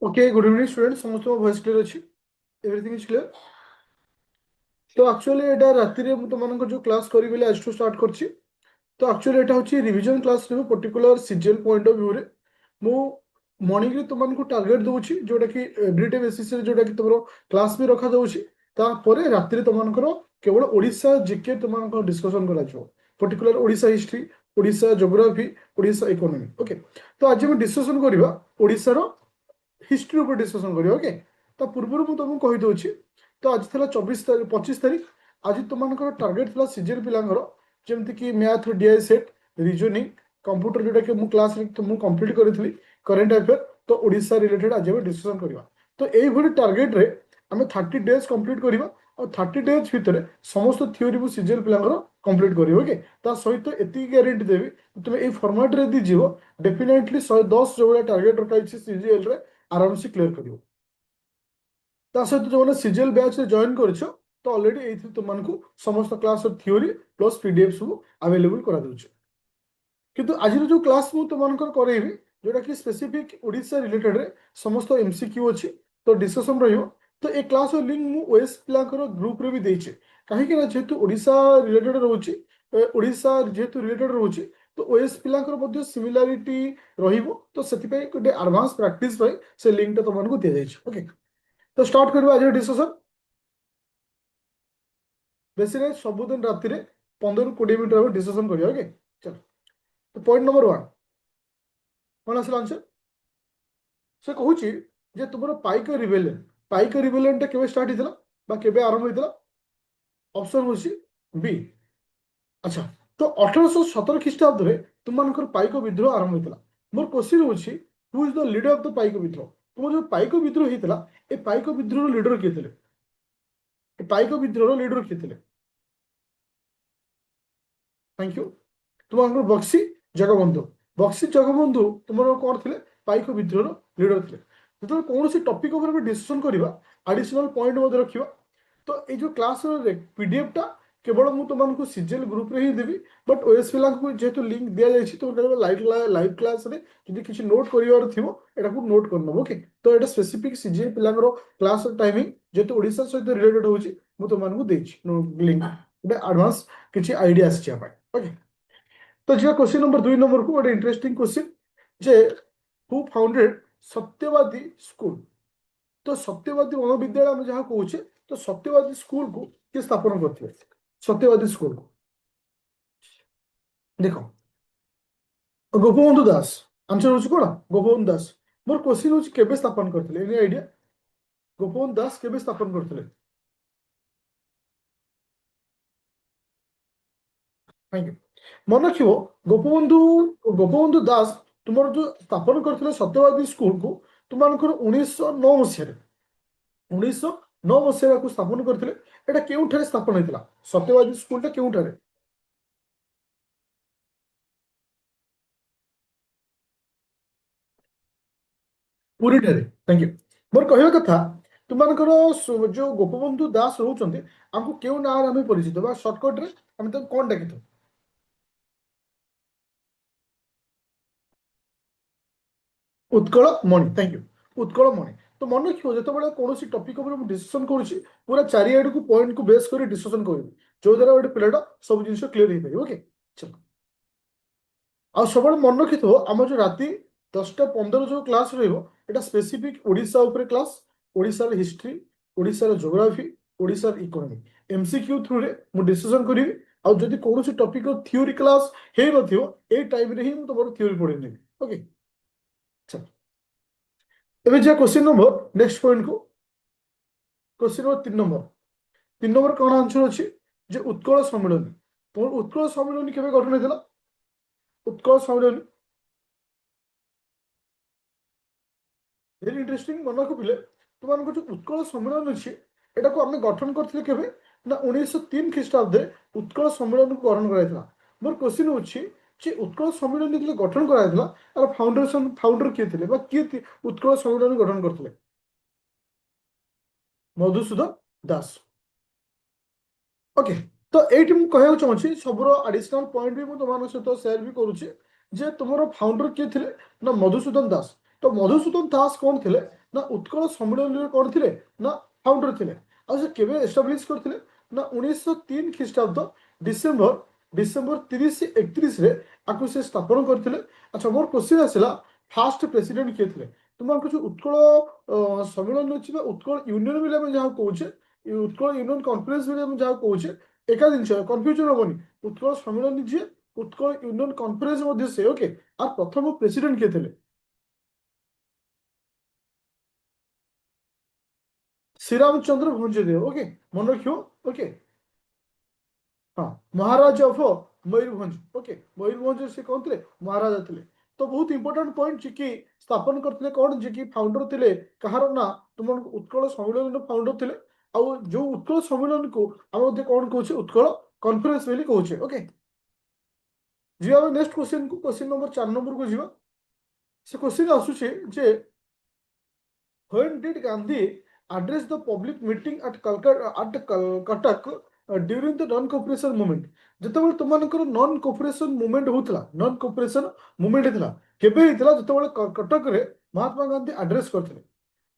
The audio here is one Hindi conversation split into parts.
Okay, good evening students. समस्त voice clear अच्छी. Everything is clear. तो actually एटा राति रे तुमको जो क्लास करी बेले आज टू स्टार्ट करछि. तो actually एटा होछि रिवीजन क्लास रे particular CGL point of view रे मु मॉर्निंग रे तुमको टारगेट दोछि जोटा कि एवरीडे बेसिस रे जोटा कि तुमरो क्लास भी रखा दोछि. ता परे राति रे तुमको केवल ओडिसा जीके तुमको डिस्कशन करा जो particular Odisha history, Odisha geography, Odisha economy. Okay. तो आज हम डिस्कशन करिवा ओडिसा रो हिस्ट्री ऊपर डिस्कशन करियो. ओके. तो पूर्व मु तुमको कहि दोछि. तो आज थला 24 तारीख 25 तारीख आज तुमको टारगेट थला सीजीएल पिलांगर जेमति कि math DI set reasoning computer जोटा कि मु क्लास रे मु कंप्लीट करथली करंट अफेयर. तो ओडिसा रिलेटेड आज हम डिस्कशन करिवा. तो एई भली टारगेट रे हमें 30 डेज कंप्लीट करिवा और 30 डेज भितर समस्त थ्योरी मु सीजीएल पिलांगर कंप्लीट करियो. ओके. ता सहित एति गारंटी देबी तुम ए फॉर्मेट रे दी जीवो डेफिनेटली 110 जो टारगेट रखाई सीजीएल रे आराम से क्लियर करियो. ता सहित जो सीजीएल बैच रे जॉइन करछो तो ऑलरेडी एथि तुमको समस्त क्लास थ्योरी प्लस पीडीएफ सब अवेलेबल करा दोछ. किंतु आज जो क्लास मु तुमको करेबी जोटा कि स्पेसिफिक ओडिसा रिलेटेड रे समस्त एमसीक्यू अछि तो डिस्कशन रहियो. तो ए क्लास रो लिंक मु ओएस पिलांकर ग्रुप रे भी देछि काहे कि ना जेतु ओडिसा रिलेटेड रहउछि ओडिसा जेतु रिलेटेड रहउछि तो ओएस पिलांकर मध्ये सिमिलरिटी रहिबो. तो सेति पे गोटे एडवांस प्रैक्टिस पय से लिंक तो तुमको दे दैछि. ओके. तो स्टार्ट करबा आज डिस्कशन. बेसी रे सबुदिन राति रे 15 ରୁ 20 मिनिट हम डिस्कशन करियो. ओके. चलो. तो पॉइंट नंबर 1 कोन आसल आंसर से कहूची जे तुमरो पाइक रिबेलियन टा केबे स्टार्ट हितला बा केबे आरंभ हितला. ऑप्शन होची बी. अच्छा. तो 1817 ख्रीष्टाब्द रे तुमनकर पाइक विद्रोह आरंभ हितला. मोर क्वेश्चन होची who is the leader of the Paika Bidroha. तुम जो पाइक विद्रोह हितला ए पाइक विद्रोह लीडर किए थिले. ए पाइक विद्रोह लीडर किए थिले. Thank you. तुमको बक्सी जगबंधु. बक्सी जगबंधु तुमर कौन थे पाइक विद्रोह लीडर थे. जो कौन सी टॉपिक ऊपर डिस्कशन करवा एडिशनल पॉइंट रखा. तो ये जो क्लास पीडीएफ टा केवल मुझे तुमको सीजीएल ग्रुप रे ही देवी बट ओएस पिला जेहेतु लिंक दि जाए तो लाइव क्लास रे जदि किसी नोट करिवार थिवो एटा को नोट करनबो. ओके. तो एटा स्पेसिफिक सीजीएल पिलांगर क्लास टाइमिंग जेहेतु ओडिसा सहित रिलेटेड होची मु तुमको देछि लिंक एटा एडवांस किछि आईडिया आछि अपन. ओके. तो जी क्वेश्चन नंबर 2 नंबर को गोटे interesting question J who founded सत्यवादी स्कूल. तो सत्यवादी महाविद्यालय हम जहाँ कहूचे तो सत्यवादी स्कूल को किए स्थापन करते. सत्यवादी स्कूल को देखो गोपबंधु दास. आंसर होची कोन गोपबंधु दास. मोर क्वेश्चन होची केबे स्थापन करथिले एनी आईडिया गोपबंधु दास केबे स्थापन करथिले. Thank you. मन रखियो गोपबंधु दास तुमर जो स्थापन करथिले सत्यवादी स्कूल को तुमनकर 1909 मसिया 1909 मसीहा को स्थापन करथिले. एटा केउठारे स्थापन हेतिला सत्यवादी स्कूलटा केउठारे पुरी ठारे. Thank you. मोर कहवा कथा तुमनकर जो गोपबंधु दास रहउचंती हमको केउ नाम आमे परिचित बा शॉर्टकट रे हम तो कोन डाकितो उत्कल मणि. Thank you. उत्कल मणि. तो मन रखियो जेतेबेले कोनोसी टॉपिक ऊपर हम डिस्कशन करूची पूरा चारि आड को पॉइंट को बेस करी डिस्कशन करबी जो द्वारा गोटे पिलाटा सब जिनिस क्लियर हे पाई. ओके. चलो. आ सब मन रखिथो आम जो राति 10टा 15 जो क्लास रहिबो एटा स्पेसिफिक ओडिसा ऊपर क्लास ओडिसा रे हिस्ट्री ओडिसा रे ज्योग्राफी ओडिसा रे इकोनॉमी एमसीक्यू थ्रू रे मु डिस्कशन करिवि. आ जदि कोनोसी टॉपिक रो थ्योरी क्लास हे नथियो ए टाइम रे ही मु तमरो थ्योरी पढि नेबी. ओके. चलो. एबे जे क्वेश्चन नंबर नेक्स्ट पॉइंट को क्वेश्चन नंबर 3 नंबर कौन आंसर अच्छी जे उत्कल सम्मेलन. तो उत्कल सम्मेलन केबे गठन हेतला. उत्कल सम्मेलन वेरी इंटरेस्टिंग. मन को पिले तुमको जो उत्कल सम्मेलन अच्छी एटा को आम गठन करथिले केबे ना 1903 ख्रीष्टाब्द उत्कल सम्मेलन को गठन कराइथला. मोर क्वेश्चन होची जे उत्कल सम्मेलन जेतले गठन कराइथला आर फाउंडर किए थिले बा किए उत्कल सम्मेलन गठन करथिले. मधुसूदन दास. ओके. तो एठी मु कहया चाहूची सबरो एडिशनल पॉइंट भी मु तुमन सहित शेयर भी करूची जे तुमरो फाउंडर किए थिले ना मधुसूदन दास. तो मधुसूदन दास कौन थे ना उत्कल सम्मिलन कौन थे ना फाउंडर थे आ से केबे एस्टाब्लिश करथिले ना 1903 ख्रीष्टाब्द डिसेंबर डिसेंबर 30 31 रे आकु से स्थापन करथिले। अच्छा मोर क्वेश्चन आसिला फास्ट प्रेसिडेंट किए थे तुमको जो उत्कल सम्मेलन अच्छी उत्कल यूनियन भी आम जहाँ कौचे उत्कल यूनियन कन्फरेन्स भी आम जहाँ कौचे एका जिन कन्फ्यूजन हेनी उत्कल सम्मेलन जी उत्कल यूनियन कन्फरेन्स से ओके आ प्रथम प्रेसिडेंट किए थे श्रीरामचंद्र भंजदेव ओके मन रखियो ओके हाँ महाराज ऑफ मयूरभंज ओके मयूरभंज से कौन थे महाराजा थे तो बहुत इंपोर्टेंट पॉइंट जी की स्थापन करते कौन जी की फाउंडर थे कहार ना तुम उत्कल सम्मेलन फाउंडर थे आउ जो उत्कल सम्मेलन को आम कौन कहे उत्कल कन्फरेन्स कहे ओके जी नेक्स्ट क्वेश्चन को क्वेश्चन नंबर 4 नंबर को जीवा से क्वेश्चन आसुचे जे when did Gandhi address the public meeting at Cuttack during the non-cooperation movement? ଯେତେବେଳେ ତୁମମାନଙ୍କର ନନ୍ କୋପରେସନ ମୁଭମେଣ୍ଟ ହଉଥିଲା ନନ୍ କୋପରେସନ ମୁଭମେଣ୍ଟ ହେଇଥିଲା କେବେ ହେଇଥିଲା ଯେତେବେଳେ କଟକରେ ମହାତ୍ମା ଗାନ୍ଧୀ ଆଡ୍ରେସ୍ କରିଥିଲେ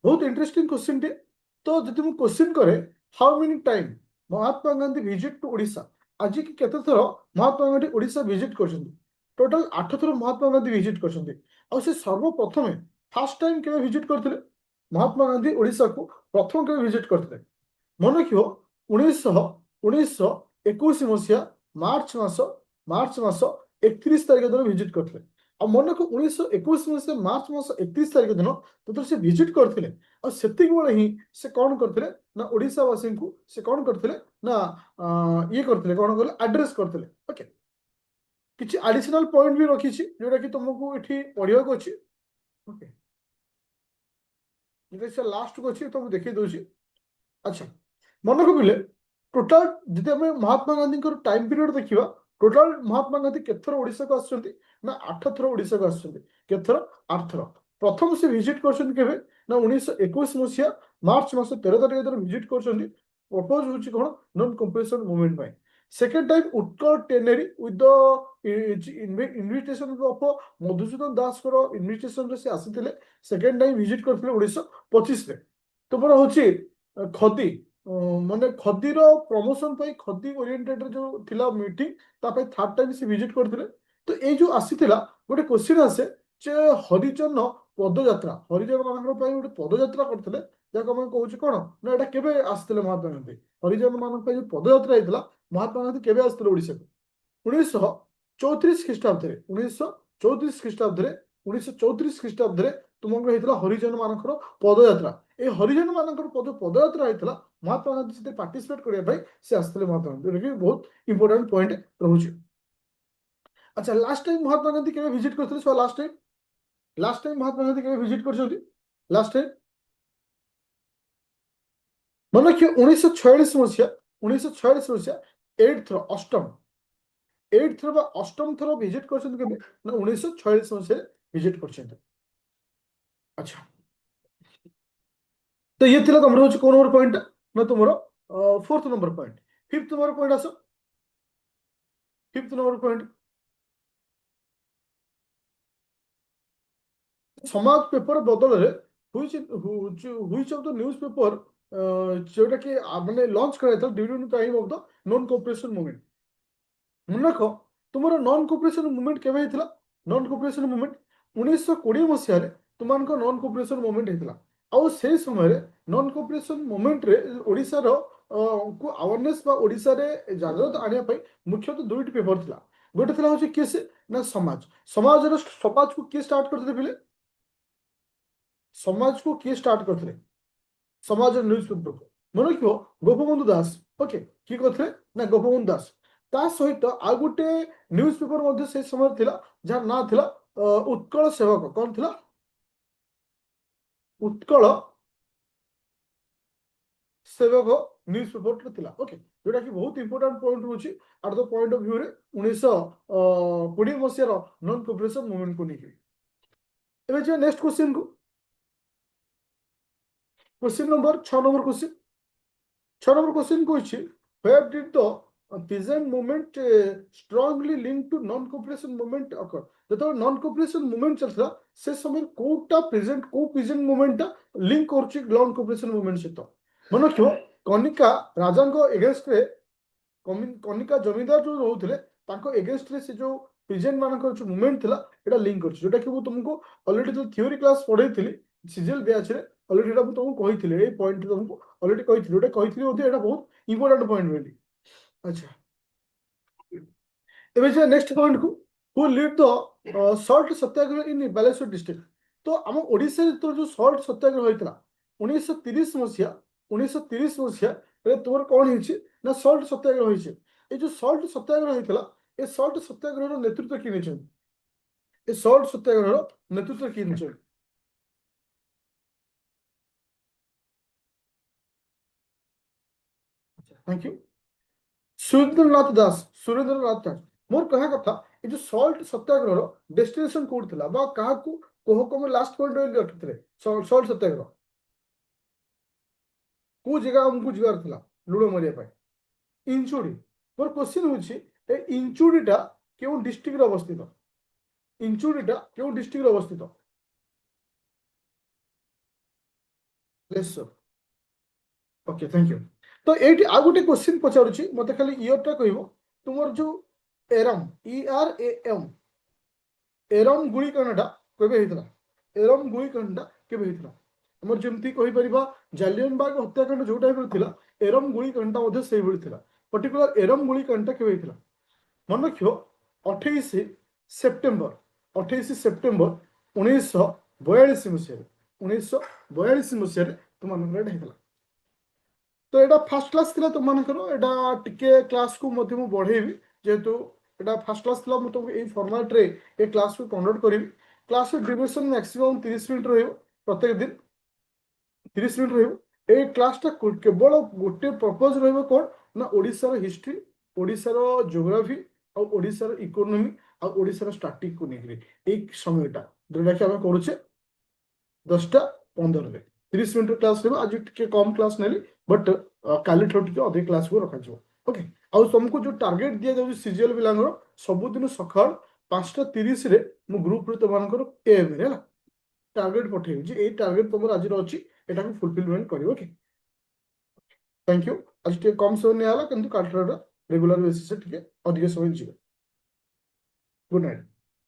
ବହୁତ ଇଣ୍ଟରେଷ୍ଟିଂ କ୍ୱେଶ୍ଚିନ୍ ଟେ ତ ଯଦି ମୁଁ କ୍ୱେଶ୍ଚିନ୍ କରେ how many time Mahatma Gandhi visit to Odisha ଆଜି କି କେତେ ଥର ମହାତ୍ମା ଗାନ୍ଧୀ ଓଡ଼ିଶା ଭିଜିଟ୍ କରିଛନ୍ତି ଟୋଟାଲ 8 ଥର ମହାତ୍ମା ଗାନ୍ଧୀ ଭିଜିଟ୍ କରିଛନ୍ତି ଆଉ ସେ ସର୍ବପ୍ରଥମେ ଫାର୍ଷ୍ଟ ଟାଇମ୍ କେବେ ଭିଜିଟ୍ କରିଥିଲେ महात्मा गांधी ओडिशा को प्रथम के विजिट करते मन रखियो 1921 मसीहा मार्च मास 31 तारिख दिन विजिट करते आ मन को 1921 मसीहा मार्च मास 31 तारिख दिन तो से विजिट करते और सेतिक बेले ही से कौन करते ना ओडिशावासी को से कौन करते ना ये करते कौन कहले एड्रेस करते ओके किछि एडिशनल पॉइंट भी रखी जोटा कि तुमको ये पढ़िया अच्छी ओके से लास्ट को अच्छी तो मुझे देखी दूसरी अच्छा मन रखिले टोटाल जब आम महात्मा गांधी टाइम पीरियड देखा टोटाल महात्मा गांधी केथर ओडिशा को आसुचंती ना 8 थर ओडिशा को आसुचंती केथर 8 थर प्रथम से विजिट करछन केबे ना 1921 मसीहा मार्च मास 13 तारिख दिन विजिट करछन प्रपोज होची कोन non competition movement by second time Utkal टेनेरी with the invitation of Madhusudan Das को इनविटेशन रे से आसीथिले सेकंड टाइम विजिट करथिले 1925 रे तो पर होची खदी माने खदीर प्रमोशन पाई खदी ओरिएंटेड जो थिला मीटिंग तापे थर्ड टाइम से विजिट करथिले तो ए जो आसीथिला गोटे क्वेश्चन आसे जे हरिजन पदयात्रा हरिजन मानकर पाई गोटे पदयात्रा करथिले जाको हम कहूची कोन ना एटा केबे आसीथिले महात्मा गांधी हरिजन मानक पाई जो पदयात्रा हेतला महात्मा गांधी केबे आसीथिले ओडिसा को 1934 ख्रीष्टाब्द रे 1934 ख्रीष्टाब्द रे 1934 ख्रीष्टाब्द रे तुमको हेतला हरिजन मानकर पदयात्रा ए हरिजन मानकर पदयात्रा हेतला महात्मा गांधी से पार्टिसिपेट करने भाई से आसते महात्मा गांधी बहुत इंपोर्टेंट पॉइंट रोचे अच्छा लास्ट टाइम महात्मा गांधी केबे विजिट करथिले so last time Mahatma Gandhi केबे विजिट करछथि लास्ट टाइम मन रखियो 1946 मसिया 1946 मसिया 8 थ्रो अष्टम 8 थ्रो बा अष्टम थ्रो विजिट करछथि केबे ना 1946 मसिया विजिट करछथि अच्छा तो ये थिला तमरो होछ कोन नंबर पॉइंट ना तुमरो fourth number point fifth number point आसो fifth number point Samaja paper बदल which of the newspaper जोटा कि माने लॉन्च कराइथा during time of the non cooperation movement मन रख तुमर नॉन कोऑपरेशन मूवमेंट केबे हेतला नॉन कोऑपरेशन मूवमेंट 1920 मसिया रे तुमानको नॉन कोऑपरेशन मूवमेंट हेतला आउ से समय रे नॉन कोऑपरेशन मूवमेंट रे ओडिसा रो को अवेयरनेस बा ओडिसा रे जागृत आनिया पई मुख्यतः दुईटी पेपर थिला गोटे थिला होची केस ना समाज को के स्टार्ट करते पहिले समाज को किए स्टार्ट करते समाज न्यूज पेपर को मन रखियो गोपबंधु दास ओके किए करते ना गोपबंधु दास ता सहित आ गोटे न्यूज पेपर मध्ये से समय थिला जहां ना थिला उत्कल सेवक कौन थिला उत्कल सेवक न्यूज पेपर थिला ओके जोटा कि बहुत इंपोर्टेंट पॉइंट होची at the point of view रे 1920 मसिया नॉन कोऑपरेशन मूवमेंट को लेके एबे जे नेक्स्ट क्वेश्चन को question number 6 number question 6 number question को where did the present moment strongly linked to non cooperation movement occur যেତେବେଳେ non cooperation movement ଚାଲିଥିଲା ସେ ସମୟରେ କୋଉଟା present କୋଉ present movement ଟା link କରୁଛି non cooperation movement ସହିତ ମନେ ରଖିବ କନିକା ରାଜାଙ୍କ against ରେ କନିକା ଜମିଦାର ଯୋଉ ରହୁଥିଲେ ତାଙ୍କ against ରେ ସେ ଯୋଉ ପ୍ରେଜେଣ୍ଟ ମାନଙ୍କର ଯୋଉ ମୁଭମେଣ୍ଟ ଥିଲା ଏଟା ଲିଙ୍କ କରୁଛି ଯୋଉଟା କି ମୁଁ ତୁମକୁ ଅଲରେଡି ଯୋଉ ଥିଓରି କ୍ଲାସ ପଢେଇଥିଲି ସିଜିଏଲ ବ୍ୟାଚ୍ ରେ ଅଲରେଡି ଏଟା ମୁଁ ତୁମକୁ କହିଥିଲି ଏଇ ପଏଣ୍ଟ ତୁମକୁ ଅଲରେଡି କହିଥିଲି ଯୋଉଟା କହିଥିଲି ବୋଧେ ଏଟା ବହୁତ ଇମ୍ପୋର୍ଟାଣ୍ଟ ପଏଣ୍ଟ ବୋଲି ଆଚ୍ଛା ଏବେ ଯିବା ନେକ୍ସଟ ପଏଣ୍ଟ କୁ who lead the salt Satyagraha in Baleswar district ତ ଆମ ଓଡ଼ିଶାରେ ଯେତେବେଳେ ଯୋଉ ସଲ୍ଟ ସତ୍ୟାଗ୍ରହ ହେଇଥିଲା 1930 ମସିହା 1930 ମସିହାରେ ତୁମର କ'ଣ ହେଇଛି ନା ସଲ୍ଟ ସତ୍ୟାଗ୍ରହ ହେଇଛି এই যে সল্ট সত্যাগ্রহ হয়েছিল এই সল্ট সত্যাগ্রহর নেতৃত্ব কি নিয়েছেন এই সল্ট সত্যাগ্রহর নেতৃত্ব কি নিয়েছেন থ্যাংক ইউ ସୁରେନ୍ଦ୍ରନାଥ ଦାସ ସୁରେନ୍ଦ୍ରନାଥ ଦାସ ମୋର କହିବା କଥା ଏ ଯୋଉ ସଲ୍ଟ ସତ୍ୟାଗ୍ରହର ଡେଷ୍ଟିନେସନ କୋଉଠି ଥିଲା ବା କାହାକୁ କୋହ କମ ଲାଷ୍ଟ ପଏଣ୍ଟ ରଖିଥିଲେ ସଲ୍ଟ ସତ୍ୟାଗ୍ରହ କୋଉ ଜାଗା ଆମକୁ ଯିବାର ଥିଲା ଲୁଣ ମାରିବା ପାଇଁ ଇଞ୍ଚୁଡ଼ି ମୋର କ୍ୱେଶ୍ଚିନ୍ ହଉଛି ଏ ଇଞ୍ଚୁଡ଼ିଟା କେଉଁ ଡିଷ୍ଟ୍ରିକ୍ଟରେ ଅବସ୍ଥିତ ଇଞ୍ଚୁଡ଼ିଟା କେଉଁ ଡିଷ୍ଟ୍ରିକ୍ଟରେ ଅବସ୍ଥିତ ବାଲେଶ୍ୱର ଓକେ ଥ୍ୟାଙ୍କ ୟୁ ତ ଏଇଠି ଆଉ ଗୋଟେ କ୍ୱେଶ୍ଚିନ୍ ପଚାରୁଛି ମତେ ଖାଲି ଇୟରଟା କହିବ ତୁମର ଯୋଉ ଏରମ୍ ERAM ଏରମ୍ ଗୁଳିକାଣ୍ଡଟା କେବେ ହେଇଥିଲା ଏରମ୍ ଗୁଳିକାଣ୍ଡଟା କେବେ ହେଇଥିଲା ଆମର ଯେମିତି କହିପାରିବା ଜାଲିଆନବାଗ ହତ୍ୟାକାଣ୍ଡ ଯୋଉ ଟାଇପର ଥିଲା ଏରମ୍ ଗୁଳିକାଣ୍ଡଟା ମଧ୍ୟ ସେଇଭଳି ଥିଲା ପର୍ଟିକୁଲାର ଏରମ୍ ଗୁଳିକାଣ୍ଡଟା କେବେ ହେଇଥିଲା ମନେ ରଖିବ 28 ସେପ୍ଟେମ୍ବର 1942 ମସିହାରେ 1942 ମସିହାରେ ତୁମମାନଙ୍କର ଏଇଟା ହେଇଥିଲା ତ ଏଇଟା ଫାର୍ଷ୍ଟ କ୍ଲାସ୍ ଥିଲା ତୁମମାନଙ୍କର ଏଇଟା ଟିକେ କ୍ଲାସ୍କୁ ମଧ୍ୟ ମୁଁ ବଢ଼େଇବି ଯେହେତୁ ଏଇଟା ଫାର୍ଷ୍ଟ କ୍ଲାସ୍ ଥିଲା ମୁଁ ତୁମକୁ ଏଇ ଫର୍ମାଟ୍ରେ ଏ କ୍ଲାସ୍କୁ କଣ୍ଡକ୍ଟ କରିବି କ୍ଲାସ୍ର ଡ୍ୟୁରେସନ୍ ମ୍ୟାକ୍ସିମମ୍ 30 ମିନିଟ୍ ରହିବ ପ୍ରତ୍ୟେକ ଦିନ 30 ମିନିଟ୍ ରହିବ এই ক্লাসটা কেবল গোটে পর্পজ রহব কোণ না ওড়িশার হিস্ট্রি ওড়িশার জিওগ্রাফি আর ওড়িশার ইকোনোমি আর ওড়িশার স্ট্যাটিক কু নেইকি এই সময়টা যেটা কি আমি করুছে 10টা 15 30 মিনিট ক্লাস রহব আজ টিকে কম ক্লাস নেলি বট কালি ঠাରୁ টিকে ଅଧିକ ক্লাস को ରଖାଯିବ ଓକେ ଆଉ ତମକୁ ଯୋଉ ଟାର୍ଗେଟ ଦିଆଯାଉଛି ସିଜିଏଲ ପିଲାଙ୍କର ସବୁଦିନ ସକାଳ 5:30 ରେ ମୁଁ ଗ୍ରୁପରେ ତମମାନଙ୍କର ଏମ୍ ରେ ହେଲା ଟାର୍ଗେଟ ପଠେଇବି ଯେ ଏଇ ଟାର୍ଗେଟ ତମର ଆଜିର ଅଛି ଏଟାକୁ ଫୁଲଫିଲମେଣ୍ଟ କରିବ ଓକେ थैंक यू आज टे कम समय नियाला किंतु कालठार रेगुलर बेसिस टिके अधिक समय जीव गुड नाइट